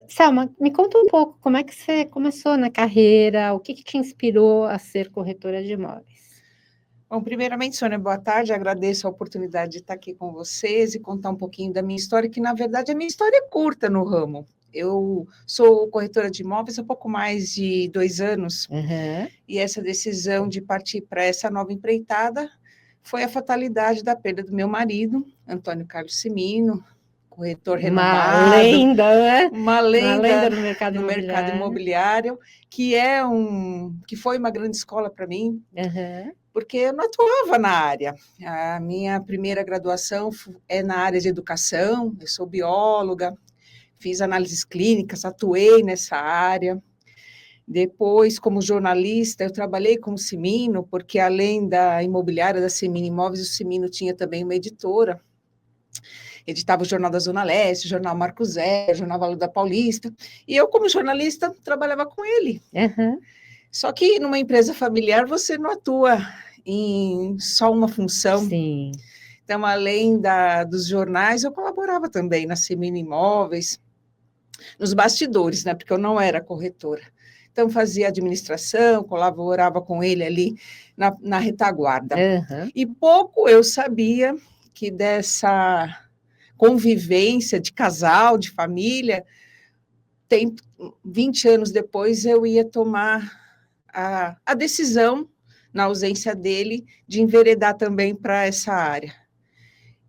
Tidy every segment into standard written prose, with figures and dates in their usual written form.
Selma, me conta um pouco como é que você começou na carreira, o que te inspirou a ser corretora de imóveis? Bom, primeiramente, Sônia, boa tarde. Agradeço a oportunidade de estar aqui com vocês e contar um pouquinho da minha história, que na verdade a minha história é curta no ramo. Eu sou corretora de imóveis há pouco mais de 2 anos, e essa decisão de partir para essa nova empreitada foi a fatalidade da perda do meu marido, Antônio Carlos Cimino, corretor Uma renomado, lenda, né? uma Uma lenda lenda no mercado no mercado imobiliário. imobiliário, que foi uma grande escola para mim, Uhum. porque eu não atuava na área. A minha primeira graduação é na área de educação, eu sou bióloga, fiz análises clínicas, atuei nessa área. Depois, como jornalista, eu trabalhei com o Cimino, porque além da imobiliária da Cimino Imóveis, o Cimino tinha também uma editora, editava o Jornal da Zona Leste, o Jornal Marco Zero, o Jornal Valor da Paulista, e eu, como jornalista, trabalhava com ele. Uhum. Só que numa empresa familiar, você não atua em só uma função. Sim. Então, além dos jornais, eu colaborava também na Cimino Imóveis, nos bastidores, né? Porque eu não era corretora. Então, fazia administração, colaborava com ele ali na retaguarda. Uhum. E pouco eu sabia que dessa convivência de casal, de família, 20 anos depois eu ia tomar a decisão, na ausência dele, de enveredar também para essa área.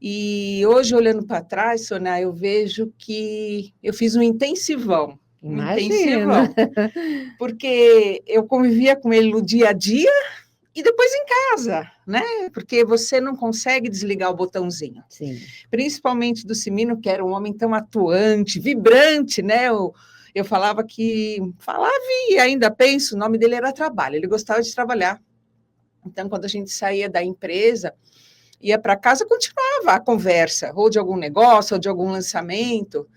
E hoje, olhando para trás, Sônia, eu vejo que eu fiz um intensivão. Imagina. Porque eu convivia com ele no dia a dia e depois em casa, né? Porque você não consegue desligar o botãozinho. Sim. Principalmente do Cimino, que era um homem tão atuante, vibrante, né? Eu falava e ainda penso, o nome dele era trabalho, ele gostava de trabalhar. Então, quando a gente saía da empresa, ia para casa, continuava a conversa, ou de algum negócio, ou de algum lançamento.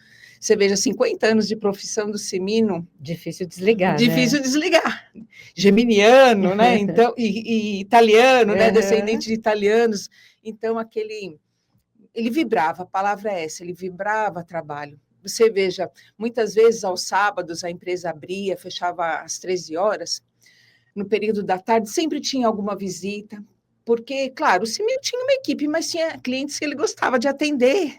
Você veja, 50 anos de profissão do Cimino. Difícil desligar, Difícil né? desligar. Geminiano, né? Então, e italiano, né? Descendente de italianos. Então, ele vibrava, a palavra é essa, ele vibrava trabalho. Você veja, muitas vezes aos sábados a empresa abria, fechava às 13 horas, no período da tarde sempre tinha alguma visita, porque, claro, o Cimino tinha uma equipe, mas tinha clientes que ele gostava de atender,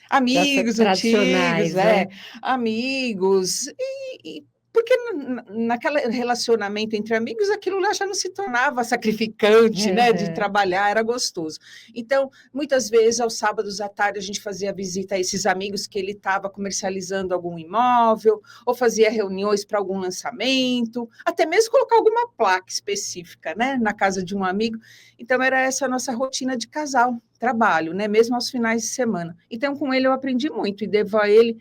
amigos antigos, Tradicionais, né? amigos, porque naquele relacionamento entre amigos, aquilo lá já não se tornava sacrificante, né, de Uhum. trabalhar, era gostoso. Então, muitas vezes, aos sábados à tarde, a gente fazia visita a esses amigos que ele estava comercializando algum imóvel, ou fazia reuniões para algum lançamento, até mesmo colocar alguma placa específica, né, na casa de um amigo. Então, era essa a nossa rotina de casal, trabalho, né, mesmo aos finais de semana. Então, com ele eu aprendi muito e devo a ele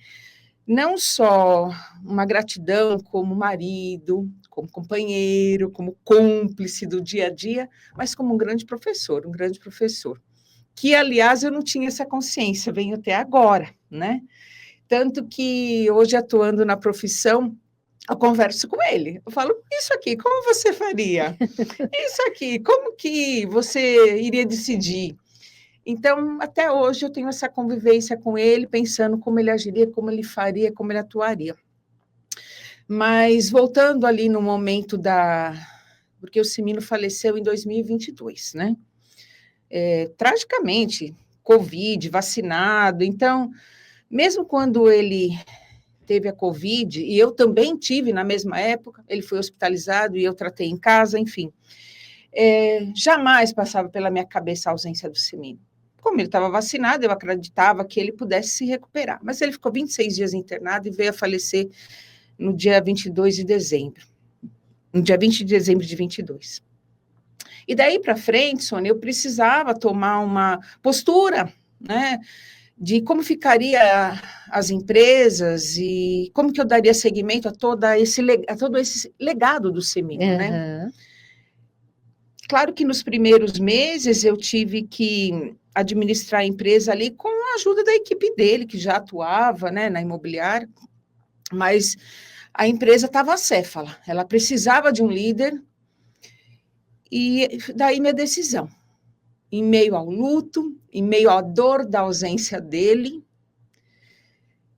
não só uma gratidão como marido, como companheiro, como cúmplice do dia a dia, mas como um grande professor. Que, aliás, eu não tinha essa consciência, venho até agora, né? Tanto que hoje, atuando na profissão, eu converso com ele. Eu falo, isso aqui, como você faria? Isso aqui, como que você iria decidir? Então, até hoje, eu tenho essa convivência com ele, pensando como ele agiria, como ele faria, como ele atuaria. Mas, voltando ali no momento porque o Cimino faleceu em 2022, né? Tragicamente, Covid, vacinado. Então, mesmo quando ele teve a Covid, e eu também tive na mesma época, ele foi hospitalizado e eu tratei em casa, enfim. Jamais passava pela minha cabeça a ausência do Cimino. Como ele estava vacinado, eu acreditava que ele pudesse se recuperar. Mas ele ficou 26 dias internado e veio a falecer no dia 22 de dezembro. No dia 20 de dezembro de 22. E daí para frente, Sônia, eu precisava tomar uma postura, né, de como ficaria as empresas e como que eu daria seguimento a todo esse legado do Cimino, né? Uhum. Claro que nos primeiros meses eu tive que administrar a empresa ali com a ajuda da equipe dele, que já atuava, né, na imobiliária, mas a empresa estava acéfala, ela precisava de um líder, e daí minha decisão. Em meio ao luto, em meio à dor da ausência dele,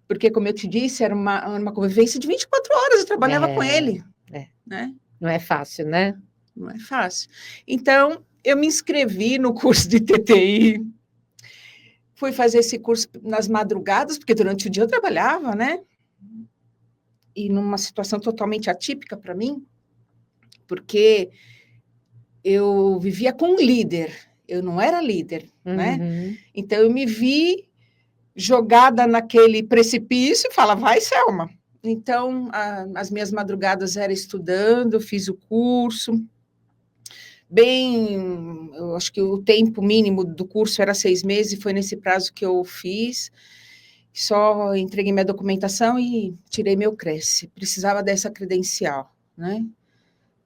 porque, como eu te disse, era uma convivência de 24 horas, eu trabalhava com ele. Né? Não é fácil, né? Não é fácil. Então, eu me inscrevi no curso de TTI, fui fazer esse curso nas madrugadas, porque durante o dia eu trabalhava, né? E numa situação totalmente atípica para mim, porque eu vivia com um líder, eu não era líder, né? Então, eu me vi jogada naquele precipício e fala, vai, Selma. Então, as minhas madrugadas era estudando, fiz o curso, eu acho que o tempo mínimo do curso era 6 meses, e foi nesse prazo que eu fiz, só entreguei minha documentação e tirei meu Cresce, precisava dessa credencial, né,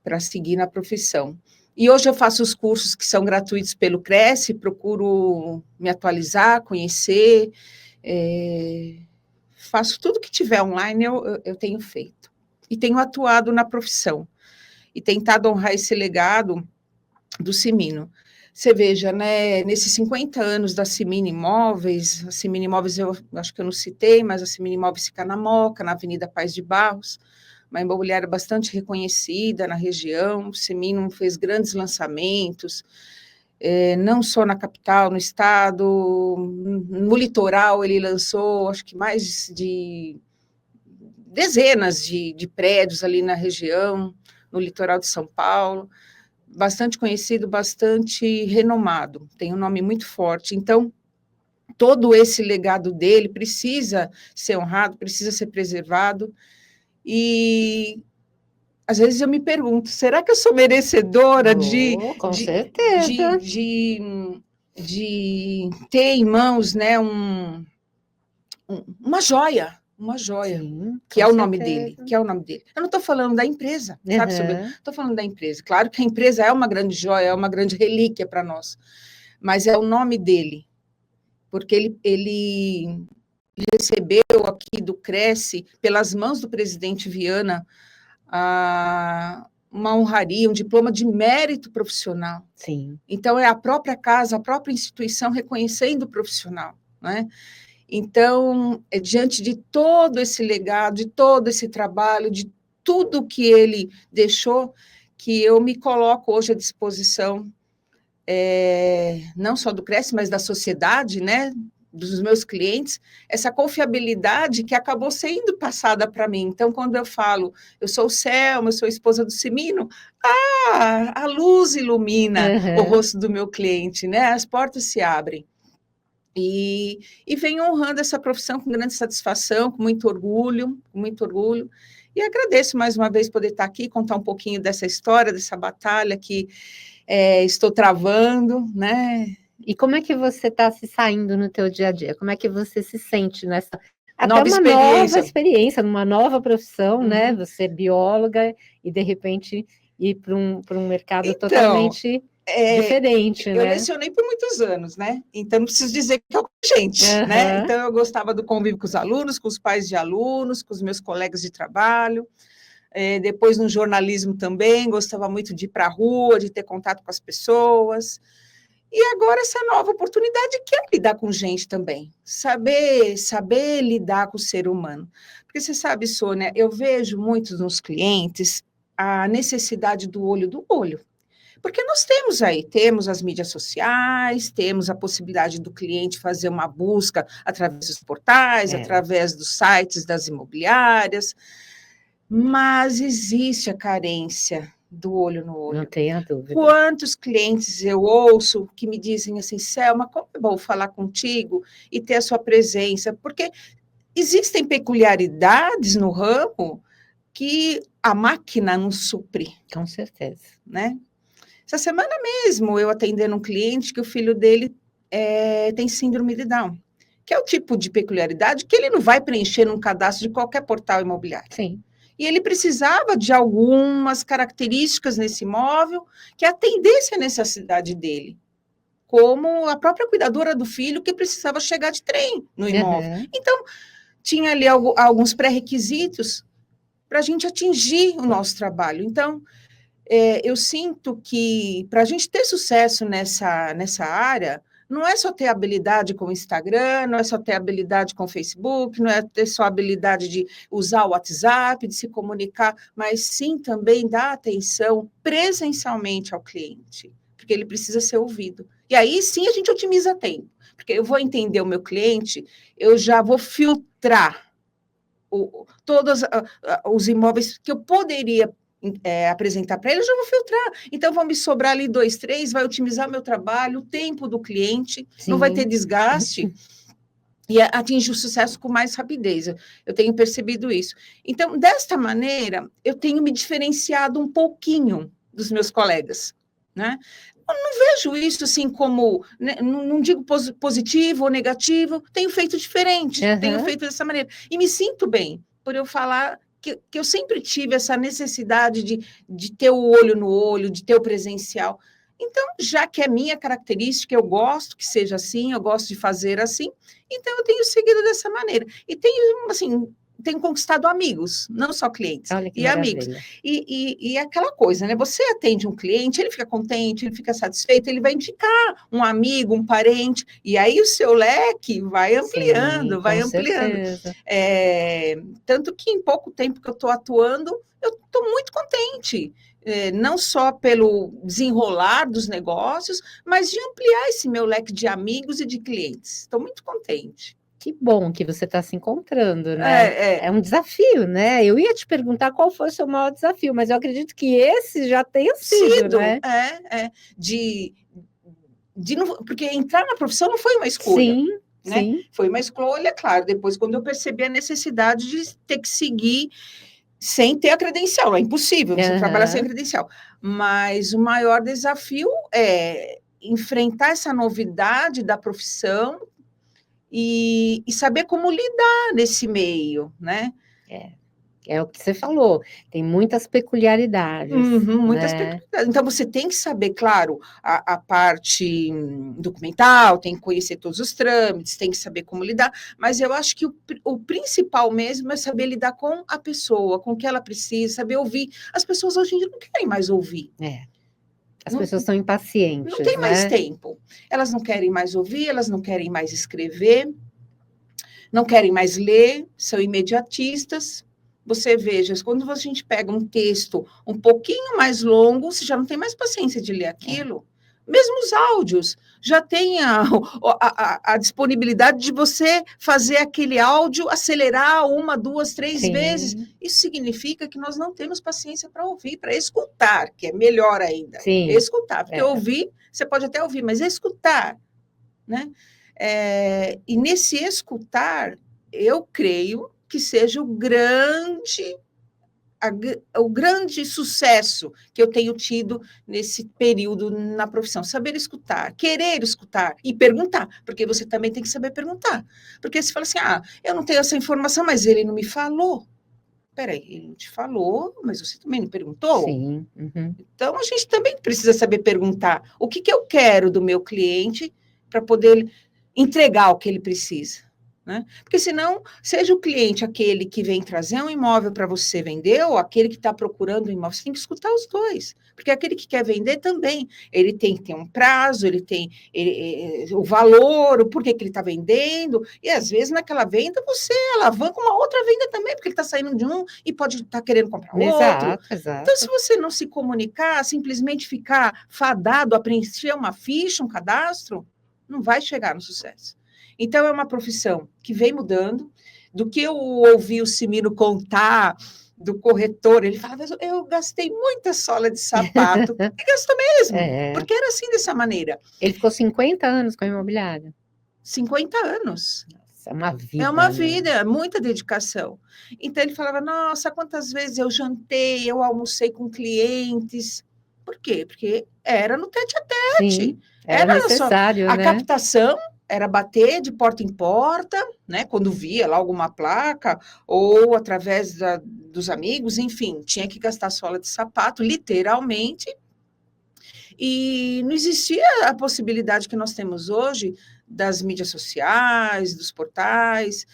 para seguir na profissão. E hoje eu faço os cursos que são gratuitos pelo Cresce, procuro me atualizar, conhecer, faço tudo que tiver online, eu tenho feito. E tenho atuado na profissão, e tentado honrar esse legado do Cimino. Você veja, né, nesses 50 anos da Cimino Imóveis, a Cimino Imóveis eu acho que eu não citei, mas a Cimino Imóveis fica na Moca, na Avenida Paz de Barros, uma imobiliária bastante reconhecida na região. O Cimino fez grandes lançamentos, não só na capital, no estado, no litoral ele lançou, acho que mais de dezenas de prédios ali na região, no litoral de São Paulo, bastante conhecido, bastante renomado, tem um nome muito forte. Então, todo esse legado dele precisa ser honrado, precisa ser preservado, e às vezes eu me pergunto, será que eu sou merecedora Com certeza. de ter em mãos, né, uma joia, Sim, que é com o nome certeza. dele, que é o nome dele. Eu não estou falando da empresa, sabe? Estou falando da empresa. Claro que a empresa é uma grande joia, é uma grande relíquia para nós, mas é o nome dele, porque ele recebeu aqui do Cresce, pelas mãos do presidente Viana, uma honraria, um diploma de mérito profissional. Sim. Então, é a própria casa, a própria instituição reconhecendo o profissional, né? Então, diante de todo esse legado, de todo esse trabalho, de tudo que ele deixou, que eu me coloco hoje à disposição, não só do Cresce, mas da sociedade, né, dos meus clientes, essa confiabilidade que acabou sendo passada para mim. Então, quando eu falo, eu sou Selma, eu sou esposa do Cimino, a luz ilumina o rosto do meu cliente, né, as portas se abrem. E venho honrando essa profissão com grande satisfação, com muito orgulho, e agradeço mais uma vez poder estar aqui, contar um pouquinho dessa história, dessa batalha que estou travando, né? E como é que você está se saindo no teu dia a dia? Como é que você se sente nessa nova experiência, numa nova profissão, né? Você é bióloga e de repente ir para um mercado totalmente diferente, eu né? Eu lecionei por muitos anos, né? Então não preciso dizer que eu gente, né? Então eu gostava do convívio com os alunos, com os pais de alunos, com os meus colegas de trabalho. Depois no jornalismo também, gostava muito de ir para a rua, de ter contato com as pessoas. E agora essa nova oportunidade que é lidar com gente também, saber lidar com o ser humano. Porque você sabe, Sônia, eu vejo muitos nos clientes a necessidade do olho. Porque nós temos as mídias sociais, temos a possibilidade do cliente fazer uma busca através dos portais, através dos sites das imobiliárias, mas existe a carência do olho no olho. Não tenha dúvida. Quantos clientes eu ouço que me dizem assim, Selma, como é bom falar contigo e ter a sua presença, porque existem peculiaridades no ramo que a máquina não supre. Com certeza. Né? Essa semana mesmo, eu atendendo um cliente que o filho dele tem síndrome de Down, que é o tipo de peculiaridade que ele não vai preencher num cadastro de qualquer portal imobiliário. Sim. E ele precisava de algumas características nesse imóvel que atendessem a necessidade dele, como a própria cuidadora do filho que precisava chegar de trem no imóvel. Então, tinha ali alguns pré-requisitos para a gente atingir o nosso trabalho. Então, eu sinto que para a gente ter sucesso nessa área, não é só ter habilidade com o Instagram, não é só ter habilidade com o Facebook, não é ter só habilidade de usar o WhatsApp, de se comunicar, mas sim também dar atenção presencialmente ao cliente, porque ele precisa ser ouvido. E aí sim a gente otimiza tempo, porque eu vou entender o meu cliente, eu já vou filtrar todos os imóveis que eu poderia apresentar para ele, eu já vou filtrar. Então, vão me sobrar ali 2, 3, vai otimizar meu trabalho, o tempo do cliente, Sim. Não vai ter desgaste e atinge o sucesso com mais rapidez. Eu tenho percebido isso. Então, desta maneira, eu tenho me diferenciado um pouquinho dos meus colegas, né? Eu não vejo isso assim como, né, não digo positivo ou negativo, tenho feito diferente, tenho feito dessa maneira. E me sinto bem por eu falar que eu sempre tive essa necessidade de ter o olho no olho, de ter o presencial. Então, já que é minha característica, eu gosto que seja assim, eu gosto de fazer assim, então eu tenho seguido dessa maneira. E tenho, assim, tenho conquistado amigos, não só clientes, e amigos. E aquela coisa, né? Você atende um cliente, ele fica contente, ele fica satisfeito, ele vai indicar um amigo, um parente, e aí o seu leque vai ampliando, vai ampliando. Tanto que em pouco tempo que eu estou atuando, eu estou muito contente. Não só pelo desenrolar dos negócios, mas de ampliar esse meu leque de amigos e de clientes. Estou muito contente. Que bom que você está se encontrando, né? É um desafio, né? Eu ia te perguntar qual foi o seu maior desafio, mas eu acredito que esse já tenha sido, né? Porque entrar na profissão não foi uma escolha. Sim, né? Sim. Foi uma escolha, claro, depois quando eu percebi a necessidade de ter que seguir sem ter a credencial, é impossível você trabalhar sem credencial. Mas o maior desafio é enfrentar essa novidade da profissão e saber como lidar nesse meio, né? É o que você falou, tem muitas peculiaridades. Muitas peculiaridades. Então, você tem que saber, claro, a parte documental, tem que conhecer todos os trâmites, tem que saber como lidar, mas eu acho que o principal mesmo é saber lidar com a pessoa, com o que ela precisa, saber ouvir. As pessoas hoje em dia não querem mais ouvir. As pessoas estão impacientes. Não tem mais tempo. Elas não querem mais ouvir, elas não querem mais escrever, não querem mais ler, são imediatistas. Você veja, quando a gente pega um texto um pouquinho mais longo, você já não tem mais paciência de ler aquilo. Mesmo os áudios, já tem a disponibilidade de você fazer aquele áudio acelerar 1, 2, 3 vezes. Isso significa que nós não temos paciência para ouvir, para escutar, que é melhor ainda. Escutar, porque ouvir, você pode até ouvir, mas escutar, né? E nesse escutar, eu creio que seja o grande sucesso que eu tenho tido nesse período na profissão. Saber escutar, querer escutar e perguntar, porque você também tem que saber perguntar. Porque você fala assim, eu não tenho essa informação, mas ele não me falou. Peraí, ele não te falou, mas você também não perguntou? Sim. Então, a gente também precisa saber perguntar o que eu quero do meu cliente para poder entregar o que ele precisa. Né? Porque senão, seja o cliente aquele que vem trazer um imóvel para você vender ou aquele que está procurando um imóvel, você tem que escutar os dois, porque aquele que quer vender também, ele tem que ter um prazo, ele tem o valor, o porquê que ele está vendendo, e às vezes naquela venda você alavanca uma outra venda também, porque ele está saindo de um e pode estar querendo comprar outro. Exato. Então, se você não se comunicar, simplesmente ficar fadado a preencher uma ficha, um cadastro, não vai chegar no sucesso. Então, é uma profissão que vem mudando. Do que eu ouvi o Cimino contar do corretor, ele falava, eu gastei muita sola de sapato. E gastou mesmo, porque era assim, dessa maneira. Ele ficou 50 anos com a imobiliária. 50 anos. Nossa, é uma vida. É uma vida, muita dedicação. Então, ele falava, nossa, quantas vezes eu jantei, eu almocei com clientes. Por quê? Porque era no tete-a-tete. Sim, era necessário, a captação era bater de porta em porta, né, quando via lá alguma placa, ou através dos amigos, enfim, tinha que gastar sola de sapato, literalmente, e não existia a possibilidade que nós temos hoje das mídias sociais, dos portais,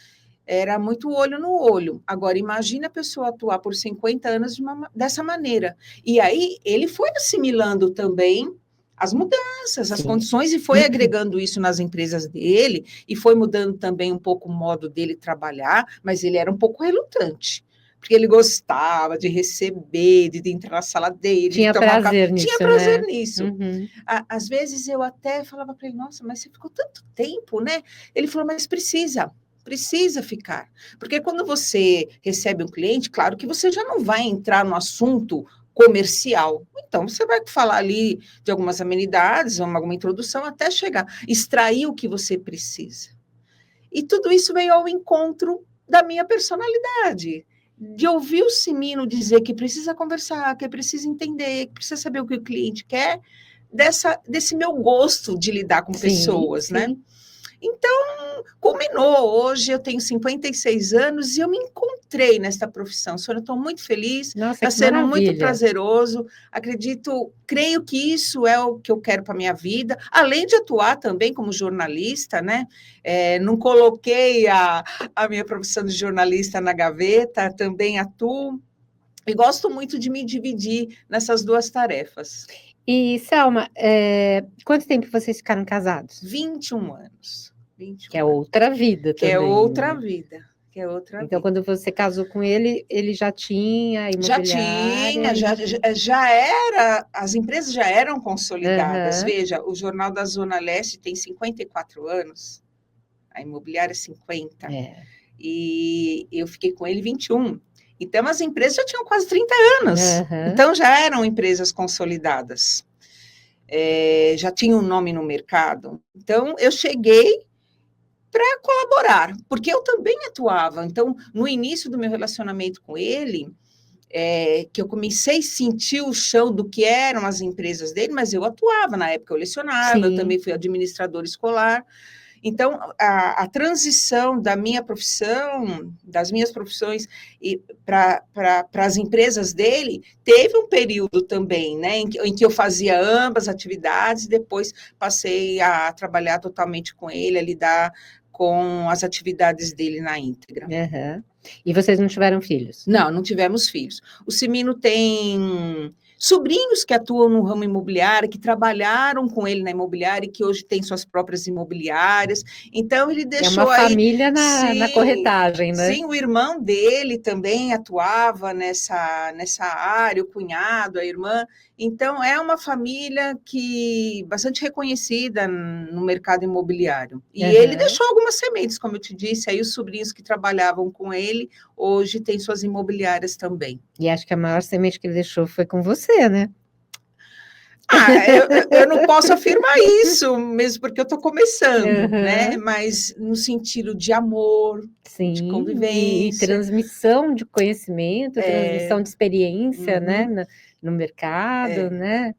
era muito olho no olho. Agora, imagina a pessoa atuar por 50 anos dessa maneira. E aí, ele foi assimilando também as mudanças, as condições, e foi agregando isso nas empresas dele, e foi mudando também um pouco o modo dele trabalhar, mas ele era um pouco relutante, porque ele gostava de receber, de entrar na sala dele, tinha de tomar prazer nisso, tinha prazer né? nisso. Às vezes eu até falava para ele, nossa, mas você ficou tanto tempo, né? Ele falou, mas precisa ficar, porque quando você recebe um cliente, claro que você já não vai entrar no assunto comercial, então você vai falar ali de algumas amenidades, alguma introdução, até chegar, extrair o que você precisa. E tudo isso veio ao encontro da minha personalidade, de ouvir o Cimino dizer que precisa conversar, que precisa entender, que precisa saber o que o cliente quer, desse meu gosto de lidar com pessoas, né? Então, culminou. Hoje eu tenho 56 anos e eu me encontrei nesta profissão. Sônia, eu estou muito feliz, está sendo muito prazeroso. Creio que isso é o que eu quero para a minha vida, além de atuar também como jornalista, né? Não coloquei a minha profissão de jornalista na gaveta, também atuo. E gosto muito de me dividir nessas duas tarefas. E, Selma, quanto tempo vocês ficaram casados? 21 anos. 21 que é outra vida também. Que é outra vida. Que é outra então, vida. quando você casou com ele, ele já tinha imobiliária? Já era, as empresas já eram consolidadas. Veja, o Jornal da Zona Leste tem 54 anos, a imobiliária 50. E eu fiquei com ele 21. Então, as empresas já tinham quase 30 anos. Então, já eram empresas consolidadas. Já tinha um nome no mercado. Então, eu cheguei para colaborar, porque eu também atuava. Então, no início do meu relacionamento com ele, que eu comecei a sentir o chão do que eram as empresas dele, mas eu atuava, na época eu lecionava, eu também fui administradora escolar. Então, a transição da minha profissão, das minhas profissões para as empresas dele, teve um período também, né, em que eu fazia ambas atividades, e depois passei a trabalhar totalmente com ele, a lidar com as atividades dele na íntegra. E vocês não tiveram filhos? Não tivemos filhos. O Cimino tem sobrinhos que atuam no ramo imobiliário, que trabalharam com ele na imobiliária e que hoje têm suas próprias imobiliárias. Então, ele deixou uma família na corretagem, né? Sim, o irmão dele também atuava nessa área, o cunhado, a irmã. Então, é uma família bastante reconhecida no mercado imobiliário. E ele deixou algumas sementes, como eu te disse, aí os sobrinhos que trabalhavam com ele, hoje têm suas imobiliárias também. E acho que a maior semente que ele deixou foi com você, né? Eu não posso afirmar isso, mesmo porque eu estou começando, né? Mas no sentido de amor, de convivência. E transmissão de conhecimento, transmissão de experiência, né? No mercado, né?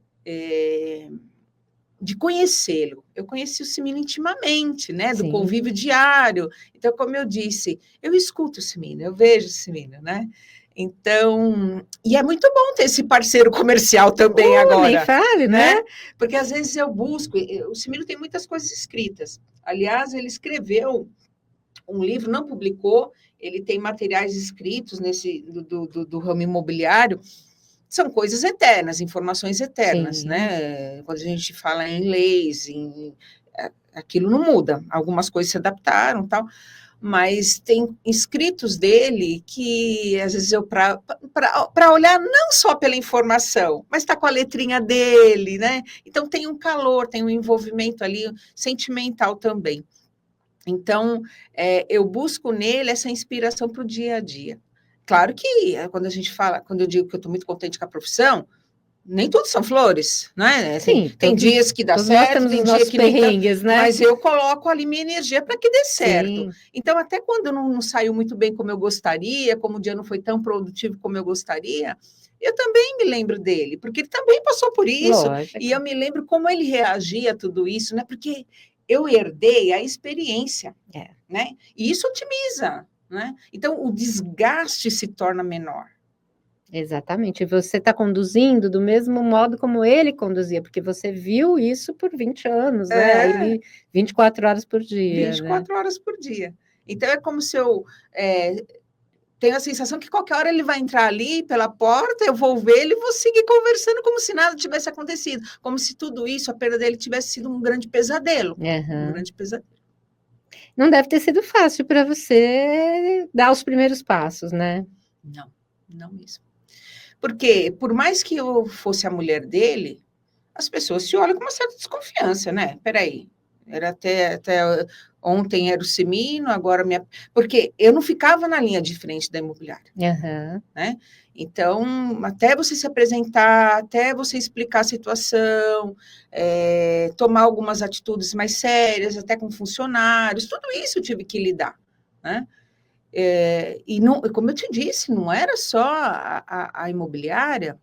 De conhecê-lo. Eu conheci o Cimino intimamente, né? Do convívio diário. Então, como eu disse, eu escuto o Cimino, eu vejo o Cimino, né? Então, e é muito bom ter esse parceiro comercial também agora. Nem fale, né? Porque às vezes eu busco, o Cimino tem muitas coisas escritas. Aliás, ele escreveu um livro, não publicou, ele tem materiais escritos do ramo imobiliário, são coisas eternas, informações eternas, né? Quando a gente fala em leis, aquilo não muda, algumas coisas se adaptaram, tal, mas tem escritos dele que, às vezes, para olhar não só pela informação, mas está com a letrinha dele, né? Então, tem um calor, tem um envolvimento ali sentimental também. Então, eu busco nele essa inspiração para o dia a dia. Claro que, quando eu digo que eu estou muito contente com a profissão, nem tudo são flores, né? Tem dias que dá certo, tem dias que perrengues, né? Mas eu coloco ali minha energia para que dê certo. Então, até quando não saiu muito bem como eu gostaria, como o dia não foi tão produtivo como eu gostaria, eu também me lembro dele, porque ele também passou por isso. Lógico. E eu me lembro como ele reagia a tudo isso, né? Porque eu herdei a experiência, né? E isso otimiza, né? Então, o desgaste se torna menor. Exatamente, e você está conduzindo do mesmo modo como ele conduzia, porque você viu isso por 20 anos, né? Ele 24 horas por dia. 24 horas por dia. Então, é como se eu tenho a sensação que qualquer hora ele vai entrar ali pela porta, eu vou ver ele e vou seguir conversando como se nada tivesse acontecido, como se tudo isso, a perda dele, tivesse sido um grande pesadelo. Um grande pesadelo. Não deve ter sido fácil para você dar os primeiros passos, né? Não mesmo. Porque, por mais que eu fosse a mulher dele, as pessoas se olham com uma certa desconfiança, né? Peraí, era até ontem era o Cimino, agora minha... Porque eu não ficava na linha de frente da imobiliária, né? Então, até você se apresentar, até você explicar a situação, tomar algumas atitudes mais sérias, até com funcionários, tudo isso eu tive que lidar, né? E não, como eu te disse, não era só a imobiliária,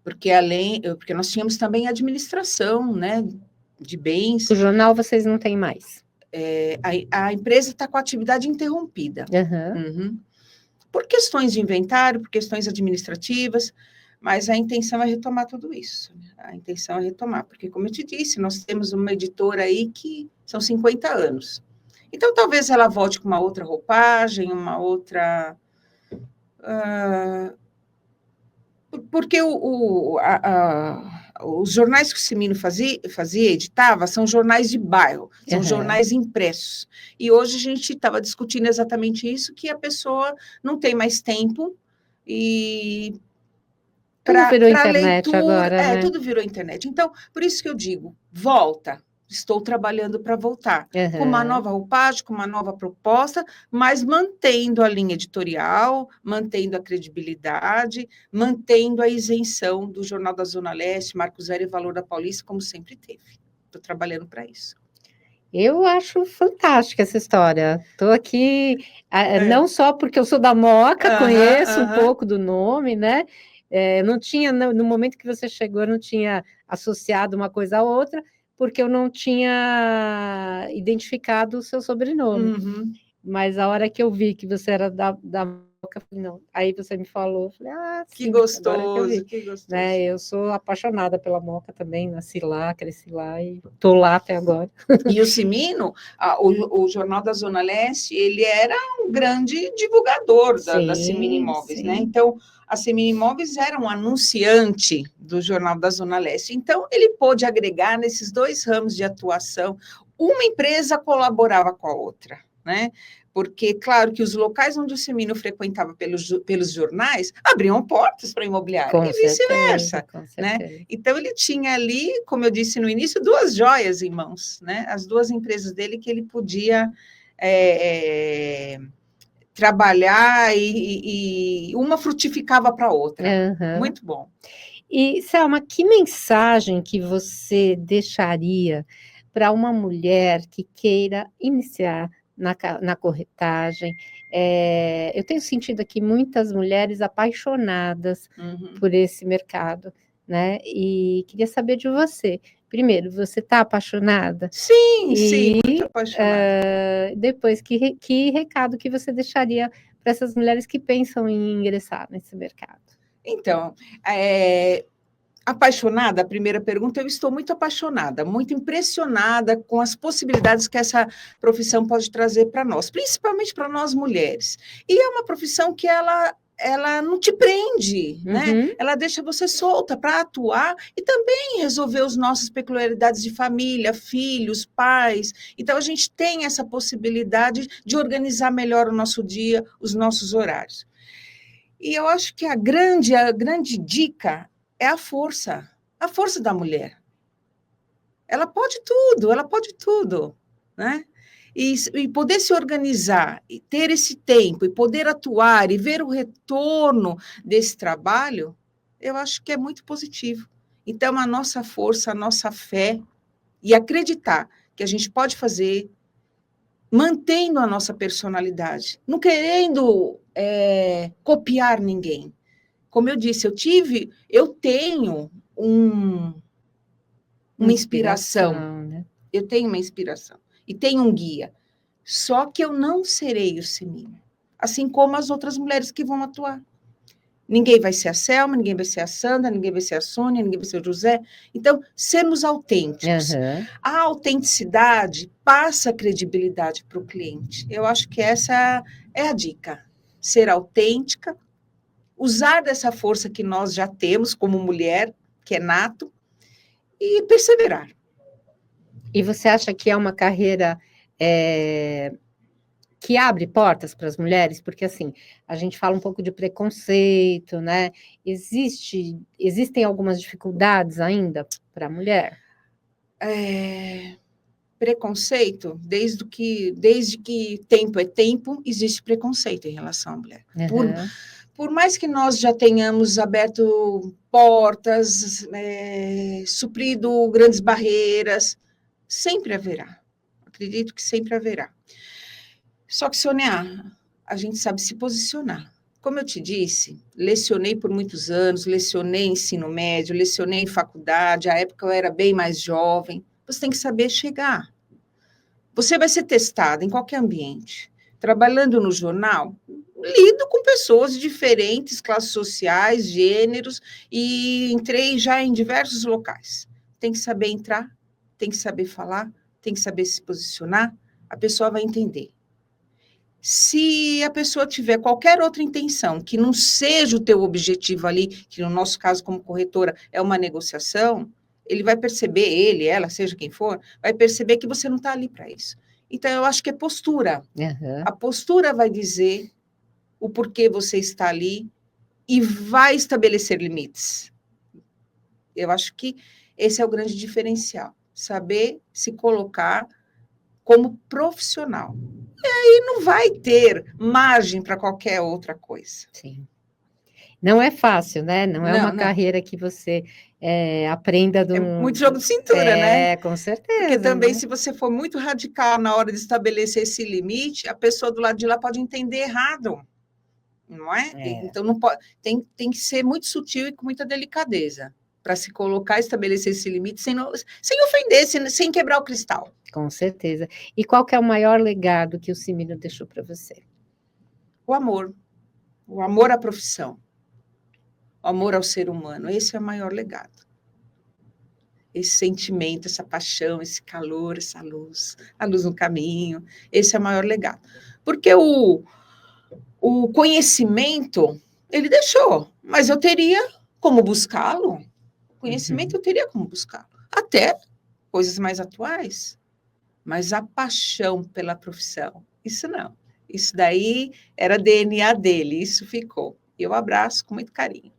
porque nós tínhamos também administração, né, de bens. O jornal vocês não têm mais? A empresa está com a atividade interrompida. Por questões de inventário, por questões administrativas, mas a intenção é retomar tudo isso. A intenção é retomar, porque, como eu te disse, nós temos uma editora aí que são 50 anos. Então, talvez ela volte com uma outra roupagem, uma outra... porque os jornais que o Cimino fazia, editava, são jornais de bairro, são jornais impressos. E hoje a gente estava discutindo exatamente isso, que a pessoa não tem mais tempo e... Tudo virou internet leitura, agora, né? Tudo virou internet. Então, por isso que eu digo, volta. Estou trabalhando para voltar, com uma nova roupagem, com uma nova proposta, mas mantendo a linha editorial, mantendo a credibilidade, mantendo a isenção do Jornal da Zona Leste, Marco Zero e Valor da Paulista, como sempre teve. Estou trabalhando para isso. Eu acho fantástica essa história. Estou aqui, não só porque eu sou da Moca, conheço um pouco do nome, né? Não tinha, no momento que você chegou, eu não tinha associado uma coisa à outra, porque eu não tinha identificado o seu sobrenome. Mas a hora que eu vi que você era da Moca, não. Aí você me falou, falei, sim, que gostoso, que gostoso. Né? Eu sou apaixonada pela Moca também, nasci lá, cresci lá e estou lá até agora. E o Cimino, o Jornal da Zona Leste, ele era um grande divulgador da Cimino Imóveis, né? Então, a Cimino Imóveis era um anunciante do Jornal da Zona Leste. Então, ele pôde agregar nesses dois ramos de atuação. Uma empresa colaborava com a outra, né? Porque, claro, que os locais onde o Cimino frequentava pelos jornais abriam portas para a imobiliária, e vice-versa, né? Então, ele tinha ali, como eu disse no início, duas joias em mãos, né? As duas empresas dele que ele podia trabalhar e uma frutificava para a outra. Muito bom. E, Selma, que mensagem que você deixaria para uma mulher que queira iniciar na corretagem? Eu tenho sentido aqui muitas mulheres apaixonadas por esse mercado, né? E queria saber de você. Primeiro, você está apaixonada? Sim, muito apaixonada. Depois, que recado que você deixaria para essas mulheres que pensam em ingressar nesse mercado? Então, apaixonada, a primeira pergunta, eu estou muito apaixonada, muito impressionada com as possibilidades que essa profissão pode trazer para nós, principalmente para nós mulheres. E é uma profissão que ela não te prende, né? Ela deixa você solta para atuar e também resolver as nossas peculiaridades de família, filhos, pais. Então, a gente tem essa possibilidade de organizar melhor o nosso dia, os nossos horários. E eu acho que a grande dica é a força da mulher. Ela pode tudo, né? E poder se organizar, e ter esse tempo, e poder atuar, e ver o retorno desse trabalho, eu acho que é muito positivo. Então, a nossa força, a nossa fé, e acreditar que a gente pode fazer, mantendo a nossa personalidade, não querendo copiar ninguém. Como eu disse, eu tenho uma inspiração, né? Eu tenho uma inspiração e tenho um guia. Só que eu não serei o Cimino, assim como as outras mulheres que vão atuar. Ninguém vai ser a Selma, ninguém vai ser a Sandra, ninguém vai ser a Sônia, ninguém vai ser o José. Então, sermos autênticos. A autenticidade passa credibilidade para o cliente. Eu acho que essa é a dica. ser autêntica, usar dessa força que nós já temos como mulher, que é nato, e perseverar. E você acha que é uma carreira que abre portas para as mulheres? Porque, assim, a gente fala um pouco de preconceito, né? Existem algumas dificuldades ainda para a mulher? Preconceito, desde que tempo é tempo, existe preconceito em relação à mulher. Uhum. Por mais que nós já tenhamos aberto portas, suprido grandes barreiras, sempre haverá. Acredito que sempre haverá. Só que, Sônia, a gente sabe se posicionar. Como eu te disse, lecionei por muitos anos, lecionei ensino médio, lecionei em faculdade, à época eu era bem mais jovem. Você tem que saber chegar. Você vai ser testada em qualquer ambiente. Trabalhando no jornal, lido com pessoas de diferentes classes sociais, gêneros, e entrei já em diversos locais. Tem que saber entrar, tem que saber falar, tem que saber se posicionar, a pessoa vai entender. Se a pessoa tiver qualquer outra intenção, que não seja o teu objetivo ali, que no nosso caso como corretora é uma negociação, ele vai perceber, ele, ela, seja quem for, vai perceber que você não está ali para isso. Então, eu acho que é postura. Uhum. A postura vai dizer o porquê você está ali e vai estabelecer limites. Eu acho que esse é o grande diferencial, saber se colocar como profissional. E aí não vai ter margem para qualquer outra coisa. Sim. Não é fácil, né? Não é uma carreira que você aprenda do... É muito jogo de cintura, né? É, com certeza. Porque também, né? se você for muito radical na hora de estabelecer esse limite, a pessoa do lado de lá pode entender errado, não é? Então, não pode, tem que ser muito sutil e com muita delicadeza para se colocar, estabelecer esse limite sem ofender, sem quebrar o cristal. Com certeza. E qual que é o maior legado que o Cimino deixou para você? O amor à profissão, o amor ao ser humano, esse é o maior legado. Esse sentimento, essa paixão, esse calor, essa luz, a luz no caminho, esse é o maior legado. Porque o conhecimento, ele deixou, mas eu teria como buscá-lo. O conhecimento eu teria como buscá-lo. Até coisas mais atuais. Mas a paixão pela profissão, isso não. Isso daí era DNA dele, isso ficou. Eu abraço com muito carinho.